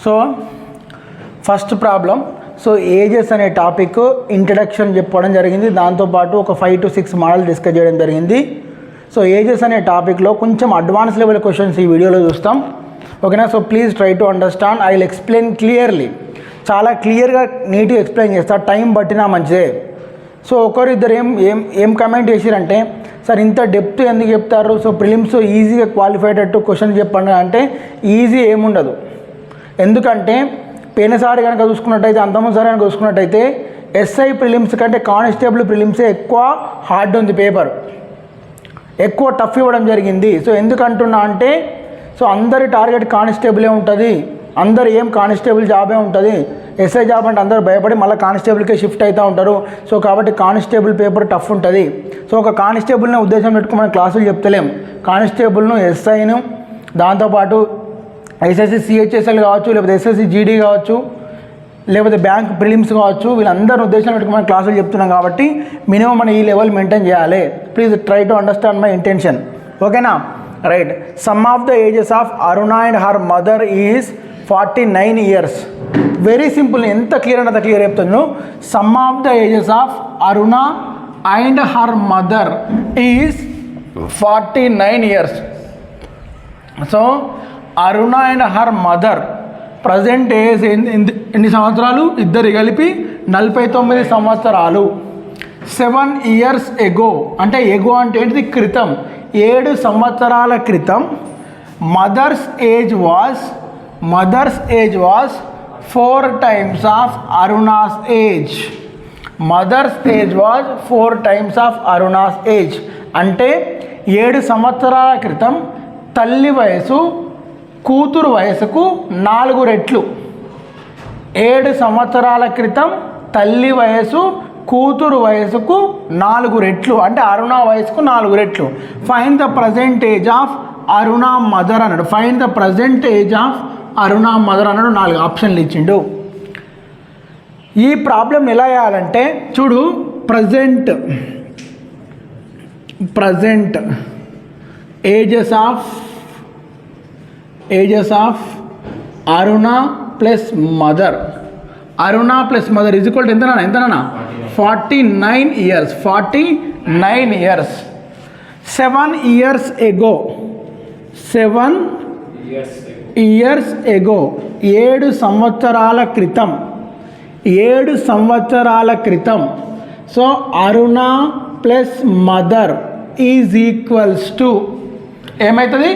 So first problem, so ages అనే topic introduction చెప్పడం జరిగింది. దాంతోపాటు ఒక 5 to 6 మోడల్ డిస్కస్ చేయడం జరిగింది. సో ఏజెస్ అనే టాపిక్లో కొంచెం అడ్వాన్స్ లెవెల్ క్వశ్చన్స్ ఈ వీడియోలో చూస్తాం. ఓకేనా? So please try to understand. I will explain clearly. చాలా క్లియర్గా నీట్గా ఎక్స్ప్లెయిన్ చేస్తా. టైం పట్టినా మంచిదే. సో ఒకరిద్దరు ఏం కమెంట్ చేసిరంటే, సార్ ఇంత డెప్త్ ఎందుకు చెప్తారు, సో ప్రిలిమ్స్ ఈజీగా క్వాలిఫైడ్ అట్టు క్వశ్చన్ చెప్పండి అంటే ఈజీ ఏముండదు. ఎందుకంటే పోయినసారి కనుక చూసుకున్నట్టయితే, అంతకుముందుసారి కనుక చూసుకున్నట్టయితే ఎస్ఐ ప్రిలిమ్స్ కంటే కానిస్టేబుల్ ప్రిలిమ్సే ఎక్కువ హార్డ్ ఉంది, పేపర్ ఎక్కువ టఫ్ ఇవ్వడం జరిగింది. సో ఎందుకంటున్నా అంటే, సో అందరి టార్గెట్ కానిస్టేబులే ఉంటుంది, అందరు ఏం కానిస్టేబుల్ జాబే ఉంటుంది. ఎస్ఐ జాబ్ అంటే అందరూ భయపడి మళ్ళీ కానిస్టేబుల్కే షిఫ్ట్ అవుతూ ఉంటారు. సో కాబట్టి కానిస్టేబుల్ పేపర్ టఫ్ ఉంటుంది. సో ఒక కానిస్టేబుల్ని ఉద్దేశం పెట్టుకుని మనం క్లాసులు చెప్తలేం. కానిస్టేబుల్ను, ఎస్ఐను, దాంతోపాటు ఎస్ఎస్సి సిహెచ్ఎస్ఎల్ కావచ్చు, లేకపోతే ఎస్ఎస్సి జీడీ కావచ్చు, లేకపోతే బ్యాంక్ ప్రిలిమ్స్ కావచ్చు, వీళ్ళందరూ ఉద్దేశం పెట్టుకుని మనం క్లాసులు చెప్తున్నాం. కాబట్టి మినిమం మనం ఈ లెవెల్ మెయింటైన్ చేయాలి. Please try to understand my intention. ఓకేనా? Right. Sum of the ages of Aruna and her mother is 49 years. Very simple. ఎంత క్లియర్ అంటే అంత క్లియర్ చెప్తాను. Sum of the ages of Aruna and her mother is 49 years. So Aruna and her mother present age ఎన్ని సంవత్సరాలు? ఇద్దరు కలిపి 49 సంవత్సరాలు. 7 years ఎగో, అంటే ఎగో అంటే ఏంటిది? క్రితం. 7 సంవత్సరాల క్రితం mother's age was 4 times of Aruna's age. Mother's age was 4 times of Aruna's age. అంటే 7 సంవత్సరాల క్రితం తల్లి వయసు కూతురు వయసుకు 4 రెట్లు. 7 సంవత్సరాల క్రితం తల్లి వయసు కూతురు వయసుకు 4 రెట్లు, అంటే అరుణ వయసుకు 4 రెట్లు. Find the present age of Aruna mother అన్నాడు. Find the present age of Aruna mother అన్నాడు. 4 ఆప్షన్లు ఇచ్చిండు. ఈ ప్రాబ్లం ఎలా చేయాలంటే చూడు, present ages of Aruna plus mother. Aruna plus mother is equal to ఎంతనా? 49 years. 49 years. 7 years ఎగో. 7 years ఎగో, 7 సంవత్సరాల క్రితం. 7 సంవత్సరాల క్రితం. So Aruna plus mother is equals to ఏమవుతుంది?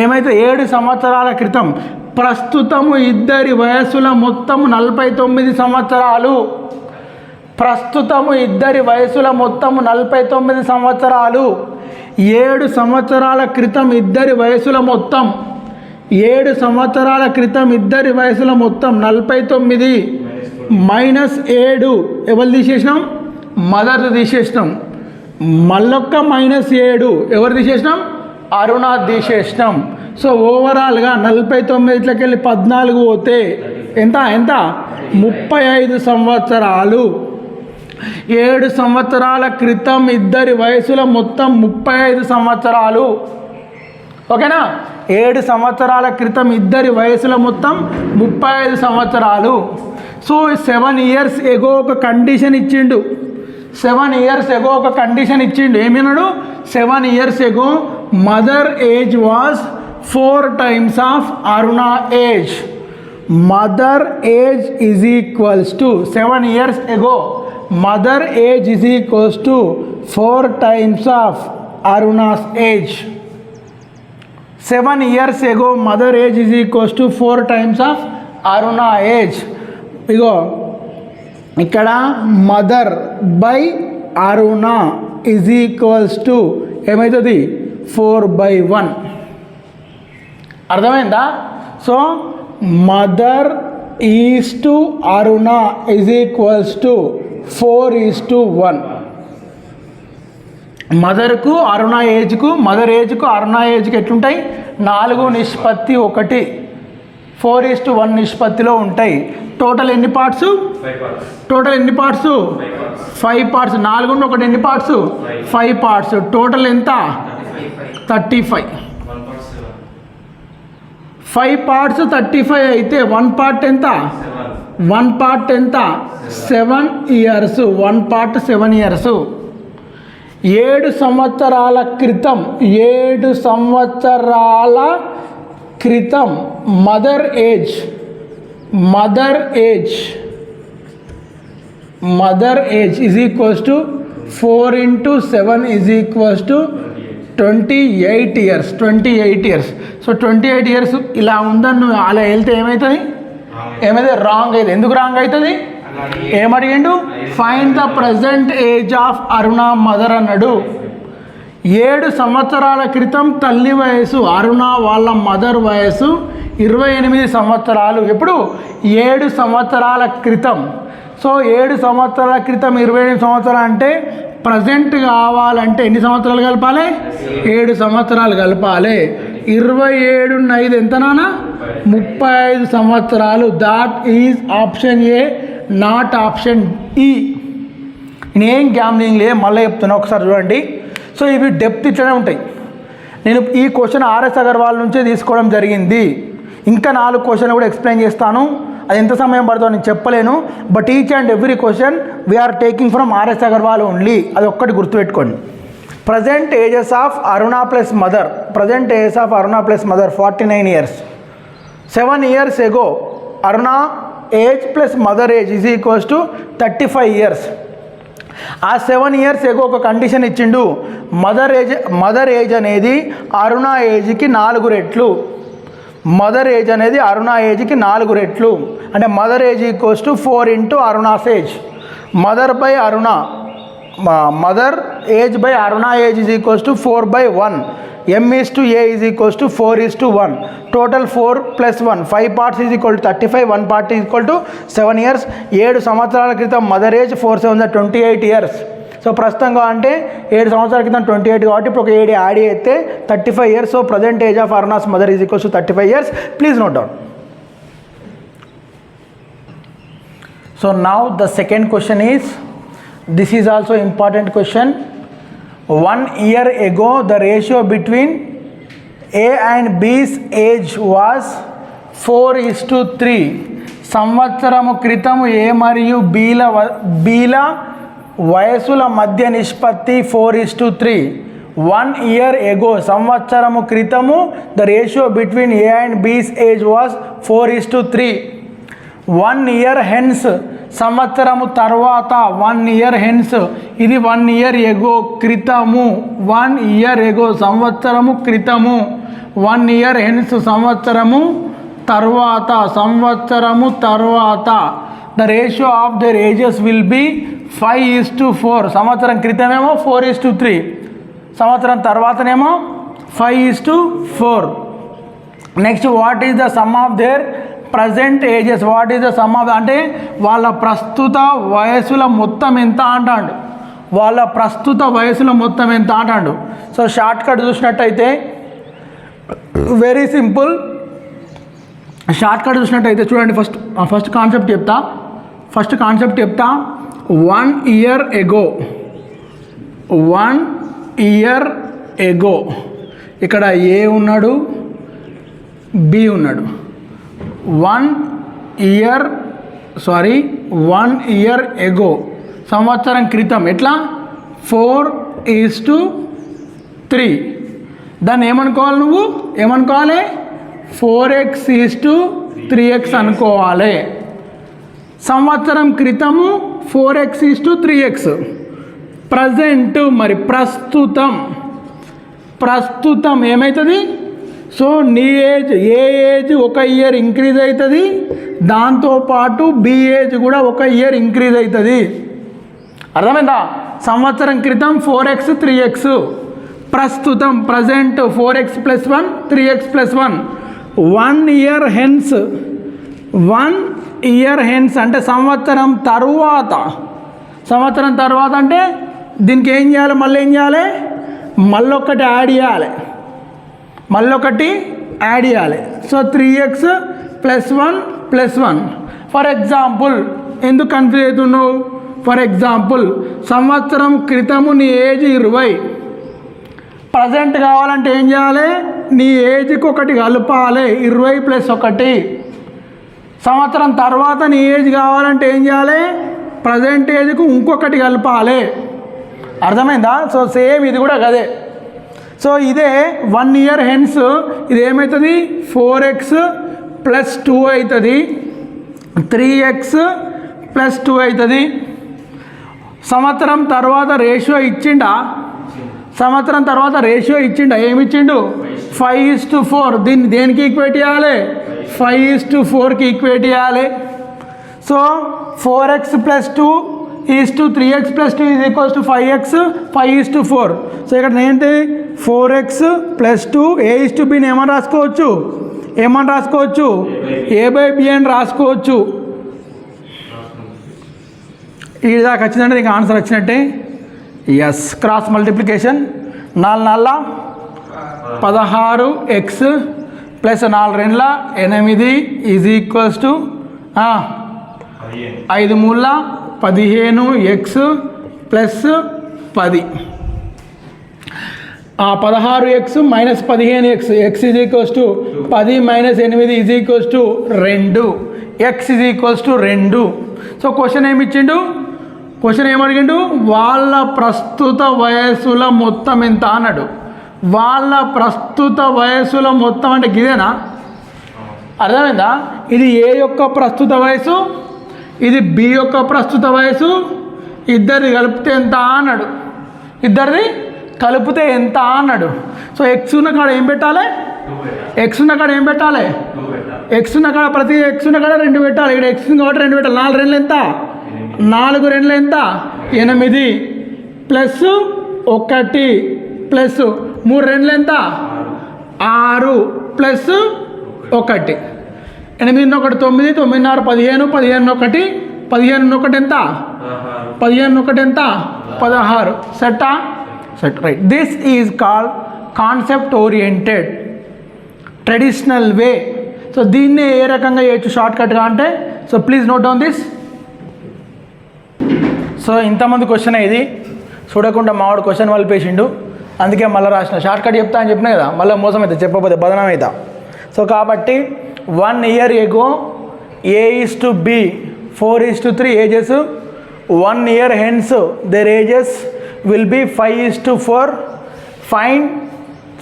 7 సంవత్సరాల క్రితం. ప్రస్తుతము ఇద్దరి వయసుల మొత్తం 49 సంవత్సరాలు. ప్రస్తుతము ఇద్దరి వయసుల మొత్తం 49 సంవత్సరాలు. 7 సంవత్సరాల క్రితం ఇద్దరి వయసుల మొత్తం 7 సంవత్సరాల క్రితం ఇద్దరి వయసుల మొత్తం 49 మైనస్ 7 ఎవరు తీసేసినాం? మదర్ తీసేసినాం. మళ్ళొక్క -7 ఎవరు తీసేసినాం? అరుణ తీసేసినాం. సో ఓవరాల్గా 49 వెళ్ళి 14 పోతే ఎంత? 35 సంవత్సరాలు. 7 సంవత్సరాల క్రితం ఇద్దరి వయసుల మొత్తం 35 సంవత్సరాలు. ఓకేనా? 7 సంవత్సరాల క్రితం ఇద్దరి వయసుల మొత్తం 35 సంవత్సరాలు. సో 7 years ఎగో ఒక కండిషన్ ఇచ్చిండు. 7 years ఎగో ఒక కండిషన్ ఇచ్చిండు. ఏమన్నాడు? 7 years ago mother age was 4 times of Aruna age. Mother age is equals to 7 years ago mother age is equals to 4 times of Aruna's age. 7 years ago mother age is equals to 4 times of Aruna age. ఇగో ఇక్కడ mother by Aruna is equals to ఏమవుతుంది? 4/1. అర్థమైందా? So mother is to Aruna is equals to 4:1. మదర్కు అరుణ ఏజ్కు అరుణ ఏజ్కి ఎట్లుంటాయి? 4:1. 4:1 నిష్పత్తిలో ఉంటాయి. టోటల్ ఎన్ని పార్ట్స్? 5 పార్ట్స్. 4 ఒకటి ఎన్ని పార్ట్స్? 5 పార్ట్స్. టోటల్ ఎంత? 35. 5 parts 35 అయితే 1 part ఎంత 1 part ఎంత 7 years 1 part 7 years 7 సంవత్సరాల క్రితం 7 సంవత్సరాల క్రితం mother age is equals to 4 into 7 is equals to 28 years. So 28 years ఇలా ఉందని నువ్వు అలా వెళ్తే ఏమవుతుంది రాంగ్ అవుతుంది. ఎందుకు రాంగ్ అవుతుంది? ఏమడిగిండు? Find the present age of Aruna mother అన్నాడు. 7 సంవత్సరాల క్రితం తల్లి వయసు అరుణ వాళ్ళ మదర్ వయసు 28 సంవత్సరాలు. ఎప్పుడు 7 సంవత్సరాల క్రితం. సో 7 సంవత్సరాల క్రితం 28 సంవత్సరాలు అంటే ప్రజెంట్ కావాలంటే ఎన్ని సంవత్సరాలు కలపాలి? 7 సంవత్సరాలు కలపాలి. 27 5 ఎంత నాన్న? 35 సంవత్సరాలు. That is option A, not option ఈ. నేనేం గ్యామ్లింగ్ లే, మళ్ళీ చెప్తున్నా ఒకసారి చూడండి. సో ఇవి డెప్త్ ఇట్లనే ఉంటాయి. నేను ఈ క్వశ్చన్ ఆర్ఎస్ అగర్వాల్ నుంచే తీసుకోవడం జరిగింది. ఇంకా 4 క్వశ్చన్లు కూడా ఎక్స్ప్లెయిన్ చేస్తాను. అది ఎంత సమయం పడుతుందో నేను చెప్పలేను. But each and every question we're taking from RS Agarwal only. అది ఒక్కటి గుర్తుపెట్టుకోండి. Present ages of Aruna plus mother 49 years. 7 years ago Aruna age plus mother age is equals to 35 years. ఆ 7 years ago ఒక కండిషన్ ఇచ్చిండు. మదర్ ఏజ్ అనేది అరుణ ఏజ్కి 4 రెట్లు. Mother age అనేది అరుణ ఏజ్కి 4 రెట్లు. అంటే mother age equals to 4 into Aruna's age. Mother age by Aruna age is equals to 4/1. M/A is equals to 4:1. Total 4 + 1 5 parts is equal to 35. 1 part is equal to 7 years. 7 సంవత్సరాల క్రితం mother age 4 7 28 years. So ప్రస్తుతంగా అంటే 7 సంవత్సరాల క్రితం 28 కాబట్టి ఇప్పుడు ఒక 7 add అయితే 35 years. So present age of Aruna's mother is equals to 35 years. Please note down. So now the second question is, this is also important question. 1 year ago the ratio between A and B's age was 4:3. సంవత్సరము క్రితము ఏ మరియు బీల వయసుల మధ్య నిష్పత్తి 4:3. 1 year ago సంవత్సరము క్రితము the ratio between A and బీస్ age was 4:3. 1 year hence సంవత్సరము తర్వాత 1 year hence ఇది 1 year ago క్రితము. 1 year ago సంవత్సరము క్రితము. 1 year hence సంవత్సరము తర్వాత the ratio of their ages will be 5:4. సంవత్సరం క్రితమేమో 4:3, సంవత్సరం తర్వాతనేమో 5:4. Next what is the sum of their present ages. What is the sum of అంటే వాళ్ళ ప్రస్తుత వయసుల మొత్తం ఎంత అంటాడు. సో షార్ట్ కట్ చూసినట్టయితే వెరీ సింపుల్. షార్ట్ కట్ చూసినట్టయితే చూడండి, ఫస్ట్ కాన్సెప్ట్ చెప్తా. 1 year ago ఇక్కడ ఏ ఉన్నాడు, బి ఉన్నాడు. 1 year ago సంవత్సరం క్రితం ఎట్లా 4:3. దాన్ని ఏమనుకోవాలి? నువ్వు ఏమనుకోవాలి? 4x:3x అనుకోవాలి. సంవత్సరం క్రితము 4x:3x. ప్రజెంట్ మరి ప్రస్తుతం ఏమవుతుంది? సో నీ ఏజ్, ఏ ఏజ్ 1 year ఇంక్రీజ్ అవుతుంది, దాంతోపాటు బి ఏజ్ కూడా 1 year ఇంక్రీజ్ అవుతుంది. అర్థమైందా? సంవత్సరం క్రితం 4x:3x, ప్రస్తుతం present 4x + 1 3x + 1. 1 year hence అంటే సంవత్సరం తర్వాత అంటే దీనికి ఏం చేయాలి? మళ్ళొకటి యాడ్ చేయాలి. సో 3x + 1 ఫర్ ఎగ్జాంపుల్, ఎందుకు కన్ఫ్యూజ్ అవుతున్నావు? ఫర్ ఎగ్జాంపుల్ సంవత్సరం క్రితము నీ ఏజ్ 20, ప్రజెంట్ కావాలంటే ఏం చేయాలి? నీ ఏజ్కి ఒకటి కలపాలి, 20 + 1 సంవత్సరం తర్వాత నీ ఏజ్ కావాలంటే ఏం చేయాలి, ప్రజెంట్ ఏజ్కు ఇంకొకటి కలపాలి. అర్థమైందా? సో సేమ్ ఇది కూడా అదే. సో ఇదే 1 ఇయర్ హెన్స్ ఇది ఏమవుతుంది, 4x + 2 అవుతుంది, 3x + 2 అవుతుంది. సంవత్సరం తర్వాత రేషియో ఇచ్చిండా, సంవత్సరం తర్వాత రేషియో ఇచ్చిండా, ఏమిచ్చిండు, 5:4. దీన్ని దేనికి ఈక్వేట్ చేయాలి, 5:4కి ఈక్వేట్ చేయాలి. So 4x + 2 = 3x + 2 = 5x, 5:4. So ఇక్కడ ఏంటి, 4x + 2 a/bని ఏమని రాసుకోవచ్చు, a/b అని రాసుకోవచ్చు. ఇది దాకా వచ్చిందంటే నీకు ఆన్సర్ వచ్చినట్టే. Yes, cross multiplication 4 × 4 = 16x + 4 × 2 = 8 5 × 3 = 15x + 10. 16x - 15x, x = 10 - 8 = 2, x = 2. So question ఏమిచ్చిండు, question ఏమడిగిండు, వాళ్ళ ప్రస్తుత వయస్సుల మొత్తం ఎంత అన్నాడు. వాళ్ళ ప్రస్తుత వయస్సుల మొత్తం అంటే ఇదేనా, అర్థమైందా? ఇది ఏ యొక్క ప్రస్తుత వయసు, ఇది బి యొక్క ప్రస్తుత వయసు, ఇద్దరిది కలిపితే ఎంత అన్నాడు, ఇద్దరిది కలిపితే ఎంత అన్నాడు. సో ఎక్స్ ఉన్న కాడ ఏం పెట్టాలి, ఎక్స్ ఉన్న కాడ ఏం పెట్టాలి, ఎక్స్ ఉన్న కాడ ప్రతి ఎక్స్ ఉన్న కాడ 2 పెట్టాలి. ఇక్కడ ఎక్స్ కాబట్టి 2 పెట్టాలి. 4 × 2 ఎంత, 4 × 2 ఎంత, 8 + 1 + 3 × 2 ఎంత, 6 + 1. 8 × 1 9, 9 × 6 15, 15 × 1 15 × 1 ఎంత, 15 × 1 ఎంత, 16. సెట్టా, set, right. This is called concept oriented traditional way. So దీన్ని ఏ రకంగా చేయొచ్చు షార్ట్కట్గా అంటే, so please note down this. So ఇంతమంది క్వశ్చన్ ఇది చూడకుండా మావాడు క్వశ్చన్ వలిపేసిండు, అందుకే మళ్ళీ రాసిన. షార్ట్కట్ చెప్తా అని చెప్పినా కదా, మళ్ళీ మోసం అవుతుంది, చెప్పకపోతే బదనాం అవుతా. సో కాబట్టి 1 year ago a/b 4:3 ages, 1 year hence their ages will be 5:4. Find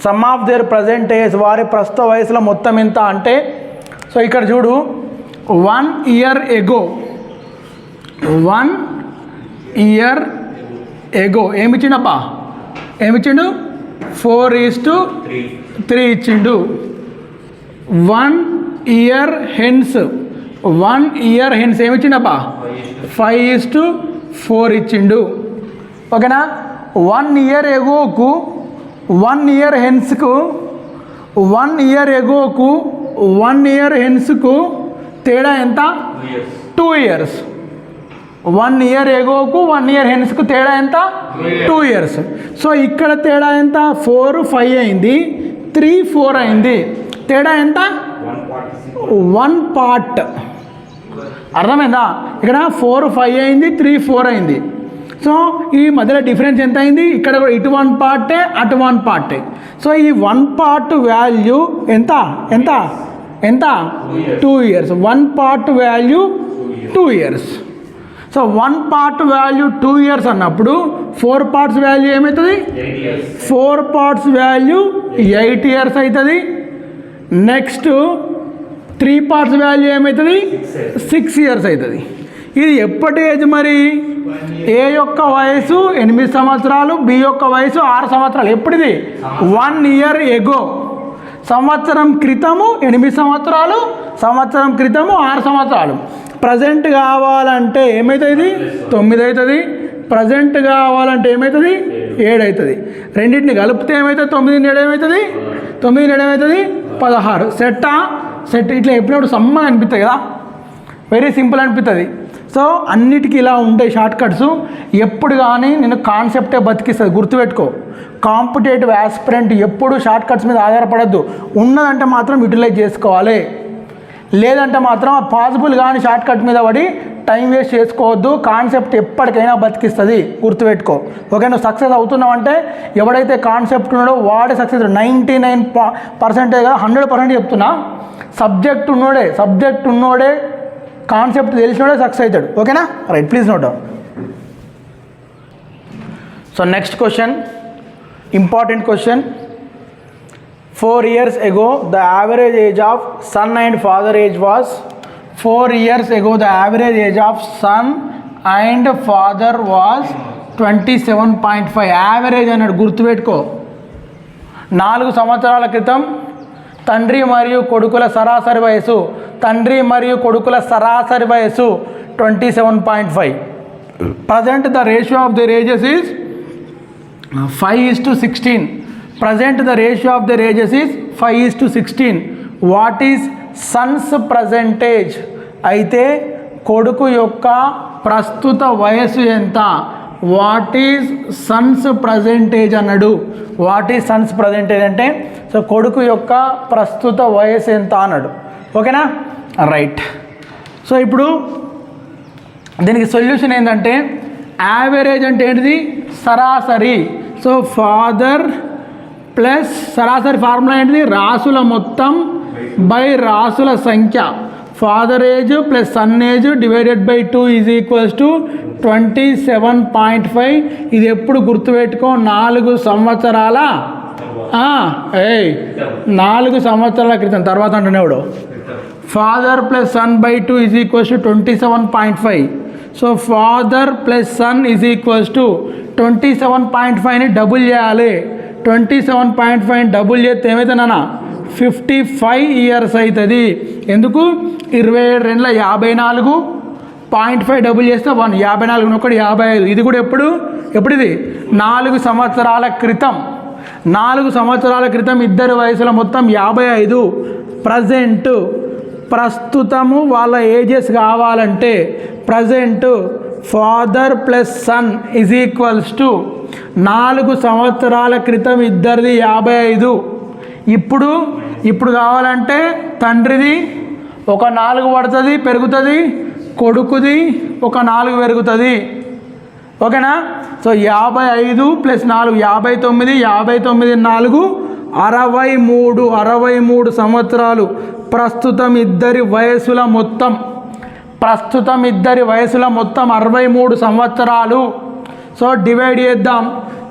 sum of their present age, వారి ప్రస్తుత వయసులో మొత్తం ఎంత అంటే, సో ఇక్కడ చూడు 1 year ago, 1 year ago ఏమిచ్చిండప్పా, ఏమిచ్చిండు, 4:3 ఇచ్చిండు. 1 year hence, 1 year hence ఏమిచ్చిండప్పా, 5:4 ఇచ్చిండు. ఓకేనా. 1 year agoకు 1 year henceకు 1 year agoకు 1 year henceకు తేడా ఎంత, 2 years. 1 year agoకు 1 year henceకు తేడా ఎంత, 2 years. సో ఇక్కడ తేడా ఎంత, 4 5 అయింది, 3 4 అయింది. తేడా ఎంత, 1 part. అర్థమైందా? ఇక్కడ 4 5 అయింది, 3 4 అయింది. సో ఈ మధ్యలో డిఫరెన్స్ ఎంత అయింది, ఇక్కడ కూడా ఇటు 1 పార్టే అటు 1 పార్టే. సో ఈ 1 part వాల్యూ ఎంత ఎంత ఎంత, 2 years. 1 part value 2 years. So 1 part value 2 years అన్నప్పుడు 4 parts వాల్యూ ఏమవుతుంది, 4 parts వాల్యూ 8 years అవుతుంది. నెక్స్ట్ 3 parts వాల్యూ ఏమవుతుంది, 6 years అవుతుంది. ఇది ఎప్పటి ఏజ్ మరి, ఏ యొక్క వయసు 8 సంవత్సరాలు, బి యొక్క వయసు 6 సంవత్సరాలు. ఎప్పుడిది, 1 year ago, సంవత్సరం క్రితము 8 సంవత్సరాలు, సంవత్సరం క్రితము 6 సంవత్సరాలు. ప్రజెంట్ కావాలంటే ఏమవుతుంది, 9 అవుతుంది. ప్రజెంట్ కావాలంటే ఏమవుతుంది, 7 అవుతుంది. రెండింటిని కలిపితే ఏమవుతుంది, 9 7 ఏమవుతుంది, 9 7 ఏమవుతుంది, 16. సెట్టా, సెట్. ఇట్లా ఎప్పుడప్పుడు సమ్మగా అనిపిస్తుంది కదా, వెరీ సింపుల్ అనిపిస్తుంది. సో అన్నిటికీ ఇలా ఉంటాయి షార్ట్ కట్స్. ఎప్పుడు కానీ నేను కాన్సెప్టే బతికిస్తుంది, గుర్తుపెట్టుకో. కాంపిటేటివ్ యాస్పిరెంట్ ఎప్పుడు షార్ట్ కట్స్ మీద ఆధారపడద్దు. ఉన్నదంటే మాత్రం యూటిలైజ్ చేసుకోవాలి, లేదంటే మాత్రం పాసిబుల్ కానీ షార్ట్ కట్ మీద పడి టైం వేస్ట్ చేసుకోవద్దు. కాన్సెప్ట్ ఎప్పటికైనా బతికిస్తుంది, గుర్తుపెట్టుకో. ఓకే, నువ్వు సక్సెస్ అవుతున్నావు అంటే ఎవడైతే కాన్సెప్ట్ ఉన్నాడో వాడే సక్సెస్. 99% 100% చెప్తున్నా, సబ్జెక్ట్ ఉన్నోడే కాన్సెప్ట్ తెలిసినోడే సక్సెస్ అవుతాడు. ఓకేనా? Right, please note down. So next question, important question. 4 years ago the average age of son and father age was 4 years ago the average age of son and father was 27.5. Average అన్నాడు, గుర్తుపెట్టుకో. 4 సంవత్సరాల క్రితం తండ్రి మరియు కొడుకుల సరాసరి వయసు 27.5. Present the ratio of the ages is 5:16. Present the ratio of their ages is 5:16. What is sons percentage? అయితే కొడుకు యొక్క ప్రస్తుత వయసు ఎంత? వాట్ ఈజ్ సన్స్ పర్సెంటేజ్ అన్నాడు. వాట్ ఈజ్ సన్స్ పర్సెంటేజ్ అంటే సో కొడుకు యొక్క ప్రస్తుత వయసు ఎంత అన్నాడు. ఓకేనా? రైట్. సో ఇప్పుడు దీనికి సొల్యూషన్ ఏంటంటే యావరేజ్ అంటే ఏంటిది? సరాసరి. సో ఫాదర్ ప్లస్ సరాసరి ఫార్ములా ఏంటిది? రాసుల మొత్తం బై రాసుల సంఖ్య. Father age plus sun age divided by 2 is equals to 27.5. ఇది ఎప్పుడు గుర్తుపెట్టుకో? 4 సంవత్సరాల 4 సంవత్సరాల క్రితం. తర్వాత అంటున్నాడు father plus son by 2 is equals to 27.5. So father plus son is equals to 27.5ని డబుల్ చేయాలి. 27.5 డబుల్ చేస్తే ఏమవుతుందన్నా 55 years అవుతుంది. ఎందుకు? 27 54, 0.5 డబుల్ చేస్తే 1, 54 ఒకటి 55. ఇది కూడా ఎప్పుడు ఇది 4 సంవత్సరాల క్రితం. 4 సంవత్సరాల క్రితం ఇద్దరి వయసుల మొత్తం 55. ప్రస్తుతము వాళ్ళ ఏజెస్ కావాలంటే present father plus son is equals to 4 సంవత్సరాల క్రితం ఇద్దరిది 55. ఇప్పుడు కావాలంటే తండ్రిది ఒక 4 పడుతుంది, పెరుగుతుంది. కొడుకుది ఒక 4 పెరుగుతుంది. ఓకేనా? సో 55 ప్లస్ 4 59, 59 4 63 సంవత్సరాలు. ప్రస్తుతం ఇద్దరి వయసుల మొత్తం 63 సంవత్సరాలు. సో డివైడ్ చేద్దాం.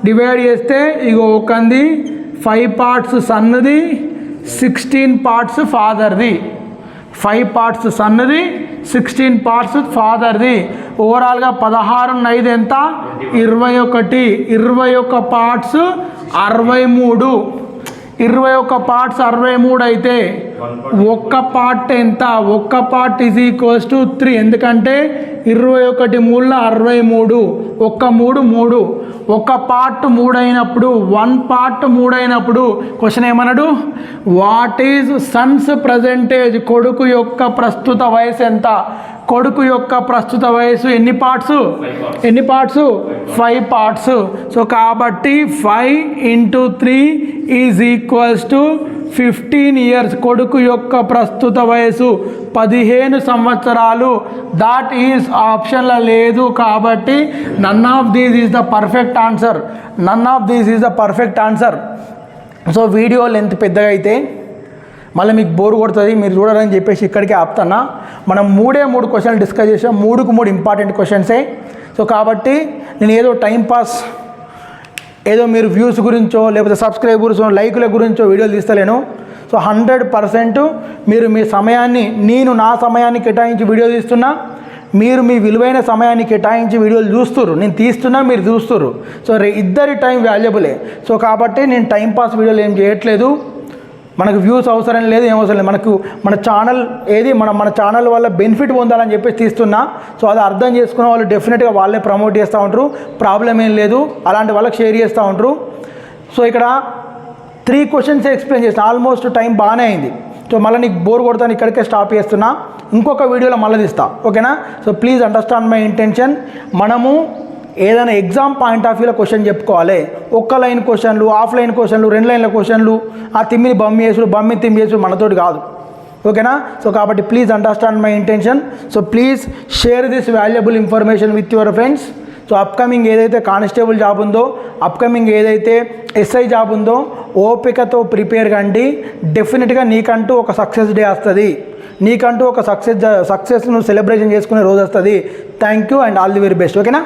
డివైడ్ చేస్తే ఇగో ఒకంది 5 parts సన్నుది, 16 parts ఫాదర్ది. 5 parts సన్నుది, 16 parts ఫాదర్ది. ఓవరాల్గా 16 5 ఎంత? 21 parts 63. 21 parts 63 అయితే ఒక్క పార్ట్ ఎంత? ఒక్క పార్ట్ ఈజ్ ఈక్వల్స్ టు 3. ఎందుకంటే 21 3 63, ఒక్క 3. ఒక పార్ట్ 3 అయినప్పుడు 1 part 3 అయినప్పుడు క్వశ్చన్ ఏమన్నాడు? What is Sons percentage? కొడుకు యొక్క ప్రస్తుత వయసు ఎంత? కొడుకు యొక్క ప్రస్తుత వయసు ఎన్ని పార్ట్స్? 5 parts. సో కాబట్టి 5 × 3 ఈజ్ ఈక్వల్స్ టు 15 years. కొడుకు యొక్క ప్రస్తుత వయసు 15 సంవత్సరాలు. దాట్ ఈజ్ ఆప్షన్లో లేదు కాబట్టి none of these is the perfect answer. So video length పెద్దగా అయితే మళ్ళీ మీకు బోర్ కొడుతుంది, మీరు చూడాలని చెప్పేసి ఇక్కడికే ఆపుతున్నా. మనం 3 క్వశ్చన్లు డిస్కస్ చేసాం. 3 ఇంపార్టెంట్ క్వశ్చన్సే. సో కాబట్టి నేను ఏదో టైంపాస్ ఏదో మీరు వ్యూస్ గురించో లేకపోతే సబ్స్క్రైబర్స్ లైకుల గురించో వీడియోలు తీస్తలేను. సో 100% మీరు మీ సమయాన్ని, నేను నా సమయాన్ని కేటాయించి వీడియో తీస్తున్నా, మీరు మీ విలువైన సమయాన్ని కేటాయించి వీడియోలు చూస్తుర్రు. నేను తీస్తున్నా, మీరు చూస్తుర్రు. సో ఇద్దరి టైం వాల్యుబులే. సో కాబట్టి నేను టైంపాస్ వీడియోలు ఏం చేయట్లేదు. మనకు వ్యూస్ అవసరం లేదు, ఏం అవసరం లేదు. మన ఛానల్ ఏది మన ఛానల్ వల్ల బెనిఫిట్ పొందాలని చెప్పేసి తీస్తున్నా. సో అది అర్థం చేసుకున్న వాళ్ళు డెఫినెట్గా వాళ్ళే ప్రమోట్ చేస్తూ ఉంటారు, ప్రాబ్లం ఏం లేదు. అలాంటి వాళ్ళకి షేర్ చేస్తూ ఉంటారు. సో ఇక్కడ 3 questions ఎక్స్ప్లెయిన్ చేసిన, ఆల్మోస్ట్ టైం బాగానే అయింది. సో మళ్ళీ నీకు బోర్ కొడతాను, ఇక్కడికే స్టాప్ చేస్తున్నా. ఇంకొక వీడియోలో మళ్ళీ తీస్తా. ఓకేనా? So please understand my intention. మనము ఏదైనా ఎగ్జామ్ పాయింట్ ఆఫ్ వ్యూలో క్వశ్చన్ చెప్పుకోవాలి. ఒక్క లైన్ క్వశ్చన్లు, ఆఫ్లైన్ క్వశ్చన్లు, 2 లైన్ల క్వశ్చన్లు, ఆ తిమ్మిని బమ్మి తిమ్మి చేసుడు మనతోటి కాదు. ఓకేనా. సో కాబట్టి please understand my intention. So please share this valuable information with your friends. So upcoming ఏదైతే కానిస్టేబుల్ జాబ్ ఉందో, అప్కమింగ్ ఏదైతే ఎస్ఐ జాబ్ ఉందో ఓపికతో ప్రిపేర్ కండి. డెఫినెట్గా నీకంటూ ఒక సక్సెస్ డే వస్తుంది, నీకంటూ ఒక సక్సెస్ను సెలబ్రేషన్ చేసుకునే రోజు వస్తుంది. Thank you and all the very best. ఓకేనా.